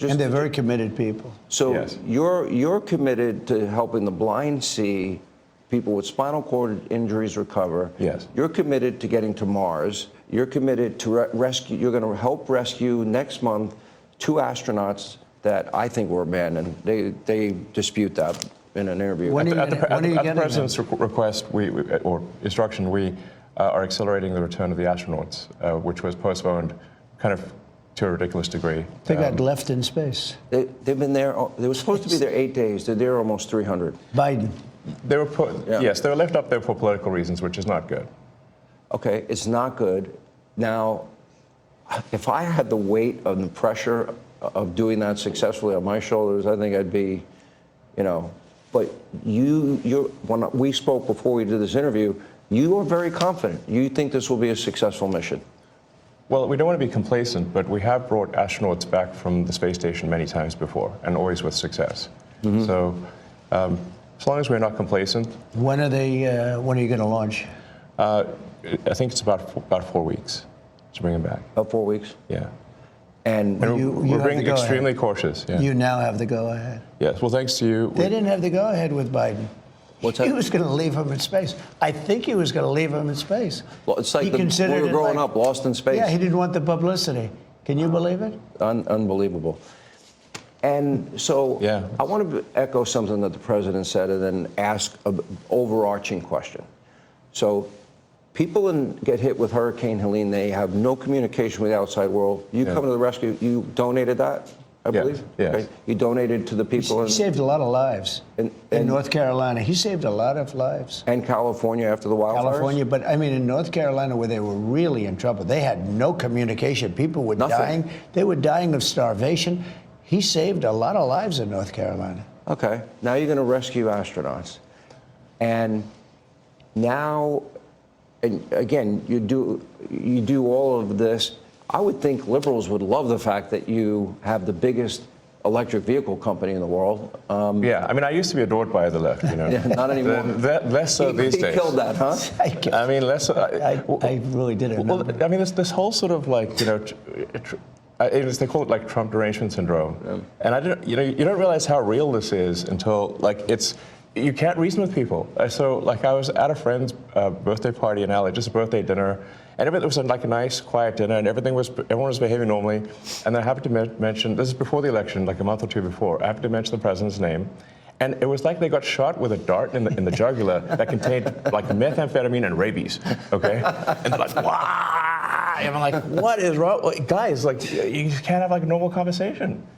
And they're very committed people. So Yes. you're committed to helping the blind see, people with spinal cord injuries recover. Yes. You're committed to getting to Mars. You're committed to rescue. You're going to help rescue next month 2 astronauts that I think were abandoned. They dispute that in an interview. When are you At getting the them? president's request, or instruction, we are accelerating the return of the astronauts, which was postponed kind of to a ridiculous degree. They got left in space. They've been there. They were supposed to be there 8 days. They're there almost 300. Biden. They were put, Yeah. yes, they were left up there for political reasons, which is not good. Okay, it's not good. Now, if I had the weight of the pressure of doing that successfully on my shoulders, I think I'd be, But when we spoke before we did this interview, you are very confident. You think this will be a successful mission. Well, we don't want to be complacent, but we have brought astronauts back from the space station many times before, and always with success. Mm-hmm. So, as long as we're not complacent, When are you going to launch? I think it's about 4 weeks to bring them back. About 4 weeks. Yeah. And And You we're have being the go-ahead. extremely cautious. Yeah. You now have the go-ahead. Yes. Well, thanks to you. They didn't have the go-ahead with Biden. What's that? He was going to leave him in space. I think he was going to leave him in space. Well, it's like He when considered we were it growing like- up, lost in space. Yeah, he didn't want the publicity. Can you believe it? Unbelievable. And so Yeah. I want to echo something that the president said and then ask an overarching question. So people get hit with Hurricane Helene, they have no communication with the outside world. You Yeah. come to the rescue, you donated that, I Yes, believe? yes. Okay. You donated to the people He saved a lot of lives in North Carolina. He saved a lot of lives. and California after the wildfires? California, but I mean, in North Carolina, where they were really in trouble, they had no communication. People were Nothing. dying. They were dying of starvation. He saved a lot of lives in North Carolina. Okay, now you're going to rescue astronauts. And now, and again, you do all of this. I would think liberals would love the fact that you have the biggest electric vehicle company in the world. Yeah. I mean, I used to be adored by the left. Yeah, not anymore. Less so these He days. killed that, huh? I mean, less so. I really didn't know. Well, I mean, this whole sort of like, they call it like Trump derangement syndrome, and you don't realize how real this is until you can't reason with people. So like I was at a friend's birthday party in LA, just a birthday dinner, and it was like a nice, quiet dinner, and everyone was behaving normally. And I happened to mention, this is before the election, like a month or two before, I happened to mention the president's name. And it was like they got shot with a dart in the jugular that contained like methamphetamine and rabies, okay? And they're like, wow! And I'm like, what is wrong? Guys, like, you can't have like a normal conversation.